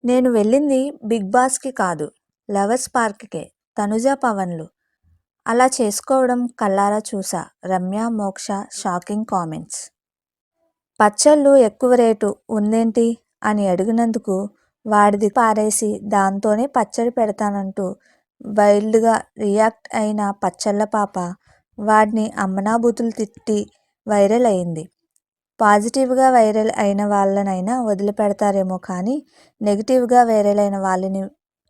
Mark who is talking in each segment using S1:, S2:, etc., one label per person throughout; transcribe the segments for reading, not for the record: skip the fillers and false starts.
S1: నేను వెళ్ళింది 'బిగ్ బాస్'కి కాదు. లవర్స్ పార్క్‌కే. తనుజ, పవన్లు అలా చేసుకోవడం కళ్ళారా చూసా. రమ్య, మోక్ష షాకింగ్ కామెంట్స్. పచ్చళ్ళు ఎక్కువ రేటు ఉందేంటి అని అడిగినందుకు వాడిది పారేసి దాంతోనే పచ్చడి పెడతానంటూ వైల్డ్‌గా రియాక్ట్ అయిన పచ్చళ్ళ పాప వాడిని అమ్మనాబూతులు తిట్టి వైరల్ అయింది. పాజిటివ్‌గా వైరల్ అయిన వాళ్ళనైనా వదిలిపెడతారేమో కానీ నెగిటివ్‌గా వైరల్ అయిన వాళ్ళని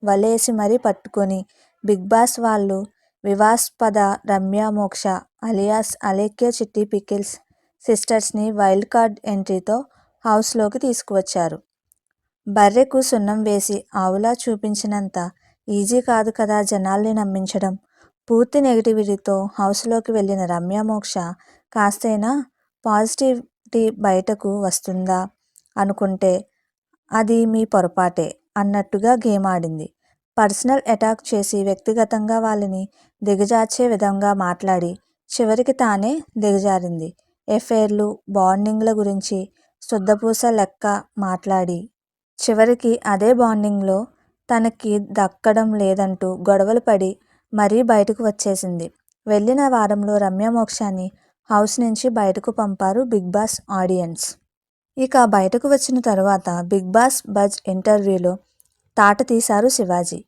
S1: వలేసి మరీ పట్టుకొని బిగ్ బాస్ వాళ్ళు వివాస్పద రమ్య, మోక్ష అలియాస్ అలేఖ్య చిట్టి పికిల్స్ సిస్టర్స్ని వైల్డ్ కార్డ్ ఎంట్రీతో హౌస్లోకి తీసుకువచ్చారు. బర్రెకు సున్నం వేసి ఆవులా చూపించినంత ఈజీ కాదు కదా జనాల్ని నమ్మించడం. పూర్తి నెగిటివిటీతో హౌస్లోకి వెళ్ళిన రమ్య, మోక్ష కాస్తైనా పాజిటివిటీ బయటకు వస్తుందా అనుకుంటే అది మీ పొరపాటే అన్నట్టుగా గేమ్ ఆడింది. పర్సనల్ అటాక్ చేసి వ్యక్తిగతంగా వాళ్ళని దిగజార్చే విధంగా మాట్లాడి చివరికి తానే దిగజారింది. ఎఫైర్లు, బాండింగ్ల గురించి శుద్ధపూస లెక్క మాట్లాడి చివరికి అదే బాండింగ్లో తనకి దక్కడం లేదంటూ గొడవలు పడి మరీ బయటకు వచ్చేసింది. వెళ్ళిన వారంలో రమ్య, మోక్షాన్ని హౌస్ నుంచి బయటకు పంపారు బిగ్ బాస్ ఆడియన్స్. ఇక బయటకు వచ్చిన తరువాత బిగ్ బాస్ బజ్ ఇంటర్వ్యూలో తాట తీశారు శివాజీ.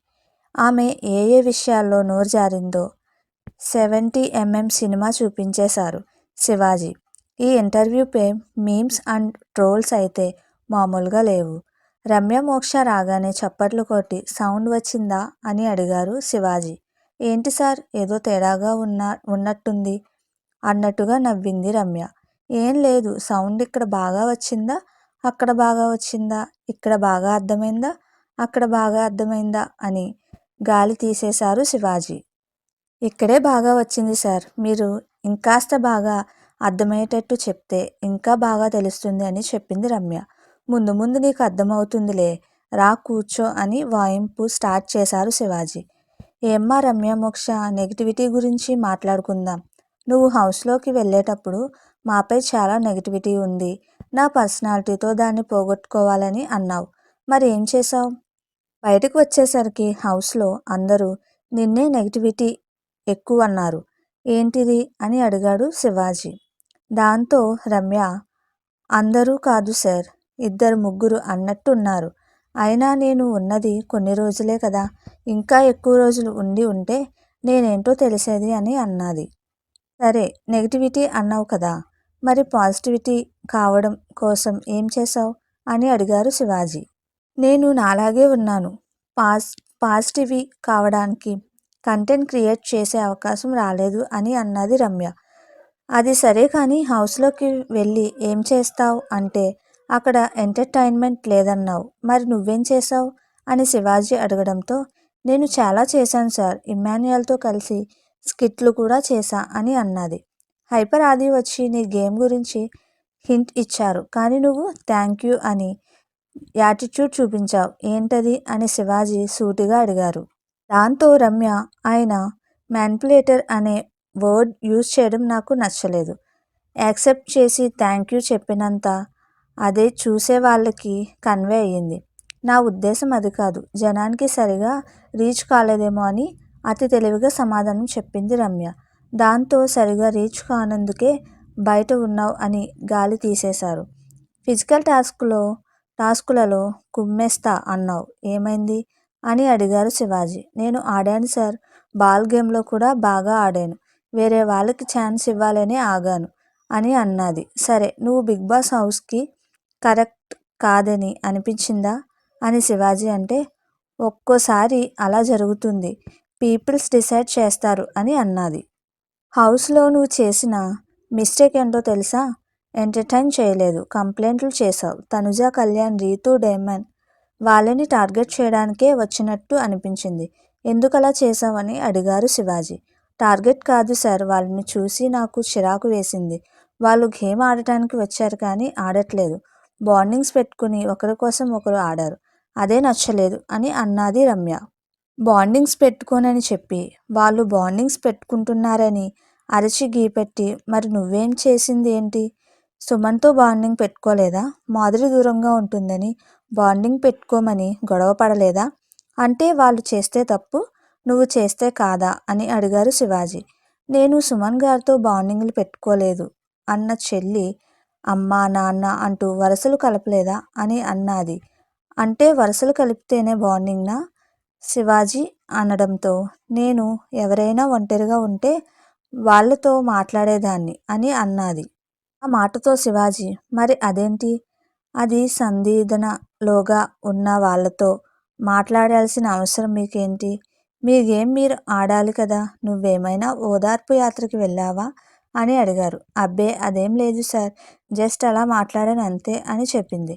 S1: ఆమె ఏ విషయాల్లో నోరు జారిందో 70mm సినిమా చూపించేశారు శివాజీ. ఈ ఇంటర్వ్యూపై మీమ్స్ అండ్ ట్రోల్స్ అయితే మామూలుగా లేవు. రమ్య, మోక్ష రాగానే చప్పట్లు కొట్టి సౌండ్ వచ్చిందా అని అడిగారు శివాజీ. ఏంటి సార్ ఏదో తేడాగా ఉన్నట్టుంది అన్నట్టుగా నవ్వింది రమ్య. ఏం లేదు, సౌండ్ ఇక్కడ బాగా వచ్చిందా, అక్కడ బాగా వచ్చిందా, ఇక్కడ బాగా అర్థమైందా, అక్కడ బాగా అర్థమైందా అని గాలి తీసేశారు శివాజీ. ఇక్కడే బాగా వచ్చింది సార్, మీరు ఇంకాస్త బాగా అర్థమయ్యేటట్టు చెప్తే ఇంకా బాగా తెలుస్తుంది అని చెప్పింది రమ్య. ముందు ముందు నీకు అర్థమవుతుందిలే, రా కూర్చో అని వాయింపు స్టార్ట్ చేశారు శివాజీ. ఏమ్మా రమ్య, మోక్ష నెగిటివిటీ గురించి మాట్లాడుకుందాం. నువ్వు హౌస్లోకి వెళ్ళేటప్పుడు మాపై చాలా నెగిటివిటీ ఉంది, నా పర్సనాలిటీతో దాన్ని పోగొట్టుకోవాలని అన్నావు. మరి ఏం చేసావు? బయటకు వచ్చేసరికి హౌస్లో అందరూ నిన్నే నెగిటివిటీ ఎక్కువ అన్నారు. ఏంటిది అని అడిగాడు శివాజీ. దాంతో రమ్య, అందరూ కాదు సార్, 2-3 అన్నట్టు ఉన్నారు. అయినా నేను ఉన్నది కొన్ని రోజులే కదా, ఇంకా ఎక్కువ రోజులు ఉండి ఉంటే నేనేంటో తెలిసేది అని అన్నది. సరే నెగిటివిటీ అన్నావు కదా, మరి పాజిటివిటీ కావడం కోసం ఏం చేసావు అని అడిగారు శివాజీ. నేను నాలాగే ఉన్నాను, పాజిటివ్ కావడానికి కంటెంట్ క్రియేట్ చేసే అవకాశం రాలేదు అని అన్నది రమ్య. అది సరే కానీ హౌస్లోకి వెళ్ళి ఏం చేస్తావు అంటే అక్కడ ఎంటర్టైన్మెంట్ లేదన్నావు, మరి నువ్వేం చేసావు అని శివాజీ అడగడంతో నేను చాలా చేశాను సార్, ఇమ్మాన్యుయల్తో కలిసి స్కిట్లు కూడా చేశా అని అన్నది. హైపర్ ఆది వచ్చి నీ గేమ్ గురించి హింట్ ఇచ్చారు కానీ నువ్వు థ్యాంక్ యూ అని యాటిట్యూడ్ చూపించావు, ఏంటది అని శివాజీ సూటిగా అడిగారు. దాంతో రమ్య, ఆయన మ్యానిపులేటర్ అనే వర్డ్ యూజ్ చేయడం నాకు నచ్చలేదు, యాక్సెప్ట్ చేసి థ్యాంక్ యూ చెప్పినంత అదే చూసే వాళ్ళకి కన్వే అయ్యింది. నా ఉద్దేశం అది కాదు, జనానికి సరిగా రీచ్ కాలేదేమో అని అతి తెలివిగా సమాధానం చెప్పింది రమ్య. దాంతో సరిగా రీచ్ కానందుకే బయట ఉన్నావు అని గాలి తీసేశారు. ఫిజికల్ టాస్కులలో కుమ్మేస్తా అన్నావు, ఏమైంది అని అడిగారు శివాజీ. నేను ఆడాను సార్, బాల్ గేమ్లో కూడా బాగా ఆడాను, వేరే వాళ్ళకి ఛాన్స్ ఇవ్వాలని ఆగాను అని అన్నది. సరే నువ్వు బిగ్ బాస్ హౌస్కి కరెక్ట్ కాదని అనిపించిందా అని శివాజీ అంటే ఒక్కోసారి అలా జరుగుతుంది, పీపుల్స్ డిసైడ్ చేస్తారు అని అన్నది. హౌస్లో నువ్వు చేసిన మిస్టేక్ ఏంటో తెలుసా? ఎంటర్టైన్ చేయలేదు, కంప్లైంట్లు చేశావు. తనుజ, కళ్యాణ్, రీతు, డైమండ్ వాళ్ళని టార్గెట్ చేయడానికే వచ్చినట్టు అనిపించింది, ఎందుకలా చేశావని అడిగారు శివాజీ. టార్గెట్ కాదు సార్, వాళ్ళని చూసి నాకు చిరాకు వేసింది, వాళ్ళు గేమ్ ఆడటానికి వచ్చారు కానీ ఆడట్లేదు, బాండింగ్స్ పెట్టుకుని ఒకరి కోసం ఒకరు ఆడారు, అదే నచ్చలేదు అని అన్నది రమ్య. బాండింగ్స్ పెట్టుకోనని చెప్పి వాళ్ళు బాండింగ్స్ పెట్టుకుంటున్నారని అరచి గీపెట్టి మరి నువ్వేం చేసింది ఏంటి? సుమన్తో బాండింగ్ పెట్టుకోలేదా? మాధురి దూరంగా ఉంటుందని బాండింగ్ పెట్టుకోమని గొడవ పడలేదా? అంటే వాళ్ళు చేస్తే తప్పు, నువ్వు చేస్తే కాదా అని అడిగారు శివాజీ. నేను సుమన్ గారితో బాండింగ్లు పెట్టుకోలేదు అన్న చెల్లి అమ్మ నాన్న అంటూ వరుసలు కలపలేదా అని అన్నది. అంటే వరుసలు కలిపితేనే బాండింగ్నా శివాజీ అనడంతో, నేను ఎవరైనా ఒంటరిగా ఉంటే వాళ్ళతో మాట్లాడేదాన్ని అని అన్నది. ఆ మాటతో శివాజీ, మరి అదేంటి, అది సందిగ్ధతలోగా ఉన్న వాళ్ళతో మాట్లాడాల్సిన అవసరం మీకేంటి? మీ గేమ్ మీరు ఆడాలి కదా, నువ్వేమైనా ఓదార్పు యాత్రకి వెళ్ళావా అని అడిగారు. అబ్బే అదేం లేదు సార్, జస్ట్ అలా మాట్లాడాను అంతే అని చెప్పింది.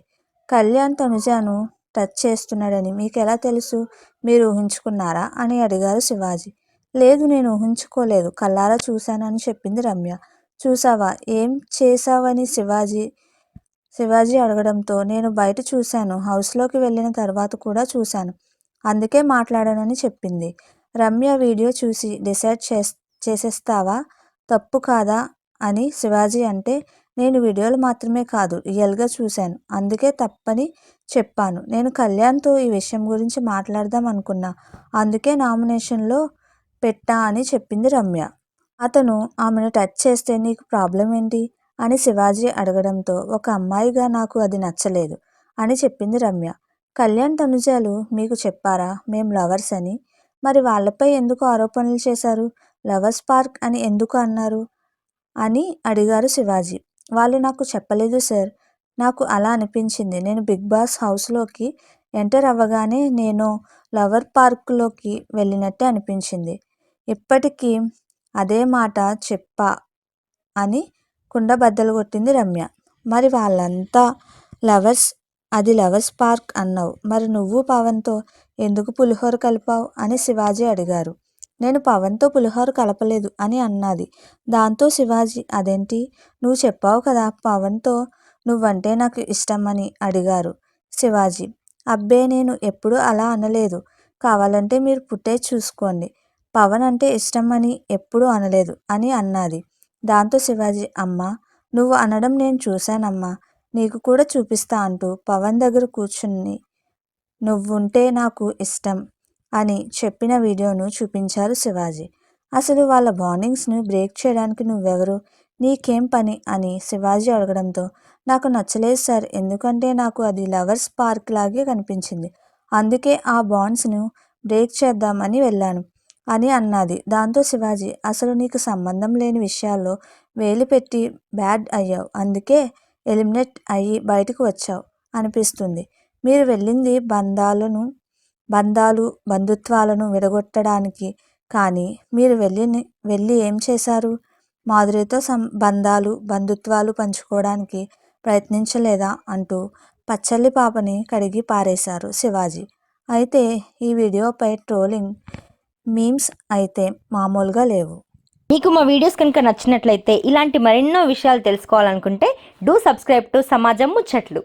S1: కళ్యాణ్ తనుజను టచ్ చేస్తున్నాడని మీకెలా తెలుసు? మీరు ఊహించుకున్నారా అని అడిగారు శివాజీ. లేదు, నేను ఊహించుకోలేదు, కళ్ళారా చూశాను అని చెప్పింది రమ్య. చూసావా, ఏం చేశావని శివాజీ అడగడంతో, నేను బయట చూశాను, హౌస్లోకి వెళ్ళిన తర్వాత కూడా చూశాను, అందుకే మాట్లాడానని చెప్పింది. రమ్య వీడియో చూసి డిసైడ్ చేసేస్తావా తప్పు కాదా అని శివాజీ అంటే, నేను వీడియోలు మాత్రమే కాదు రియల్గా చూశాను, అందుకే తప్పని చెప్పాను. నేను కళ్యాణ్తో ఈ విషయం గురించి మాట్లాడదాం అనుకున్నా, అందుకే నామినేషన్లో పెట్టా అని చెప్పింది రమ్య. అతను ఆమెను టచ్ చేస్తే నీకు ప్రాబ్లం ఏంటి అని శివాజీ అడగడంతో, ఒక అమ్మాయిగా నాకు అది నచ్చలేదు అని చెప్పింది రమ్య. కళ్యాణ్ తనుజాలు మీకు చెప్పారా మేం లవర్స్ అని? మరి వాళ్ళపై ఎందుకు ఆరోపణలు చేశారు? లవర్స్ పార్క్ అని ఎందుకు అన్నారు అని అడిగారు శివాజీ. వాళ్ళు నాకు చెప్పలేదు సార్, నాకు అలా అనిపించింది. నేను బిగ్ బాస్ హౌస్లోకి ఎంటర్ అవ్వగానే నేను లవర్ పార్క్లోకి వెళ్ళినట్టే అనిపించింది. ఇప్పటికీ అదే మాట చెప్పా అని కుండబద్దలు కొట్టింది రమ్య. మరి వాళ్ళంతా లవర్స్, అది లవర్స్ పార్క్ అన్నావు, మరి నువ్వు పవన్తో ఎందుకు పులిహోర కలిపావు అని శివాజీ అడిగారు. నేను పవన్తో పులిహోర కలపలేదు అని అన్నది. దాంతో శివాజీ, అదేంటి, నువ్వు చెప్పావు కదా పవన్తో నువ్వంటే నాకు ఇష్టమని అడిగారు శివాజీ. అబ్బే నేను ఎప్పుడూ అలా అనలేదు, కావాలంటే మీరు ఫుటేజ్ చూసుకోండి, పవన్ అంటే ఇష్టం అని ఎప్పుడూ అనలేదు అని అన్నది. దాంతో శివాజీ, అమ్మా నువ్వు అనడం నేను చూశానమ్మా, నీకు కూడా చూపిస్తా అంటూ పవన్ దగ్గర కూర్చుని నువ్వుంటే నాకు ఇష్టం అని చెప్పిన వీడియోను చూపించారు శివాజీ. అసలు వాళ్ళ బాండింగ్స్ని బ్రేక్ చేయడానికి నువ్వెవరు, నీకేం పని అని శివాజీ అడగడంతో, నాకు నచ్చలేదు సార్, ఎందుకంటే నాకు అది లవర్స్ పార్క్ లాగే కనిపించింది, అందుకే ఆ బాండ్స్ను బ్రేక్ చేద్దామని వెళ్ళాను అని అన్నది. దాంతో శివాజీ, అసలు నీకు సంబంధం లేని విషయాల్లో వేలు పెట్టి బ్యాడ్ అయ్యావు, అందుకే ఎలిమినేట్ అయ్యి బయటకు వచ్చావు అనిపిస్తుంది. మీరు వెళ్ళింది బంధుత్వాలను విడగొట్టడానికి, కానీ మీరు వెళ్ళి ఏం చేశారు? మాధురితో బంధుత్వాలు పంచుకోవడానికి ప్రయత్నించలేదా అంటూ పచ్చళ్ళి పాపని కడిగి పారేశారు శివాజీ. అయితే ఈ వీడియోపై ట్రోలింగ్ మీమ్స్ అయితే మామూలుగా లేవు.
S2: మీకు మా వీడియోస్ కనుక నచ్చినట్లయితే, ఇలాంటి మరెన్నో విషయాలు తెలుసుకోవాలనుకుంటే డూ సబ్స్క్రైబ్ టు సమాజం ముచ్చట్లు.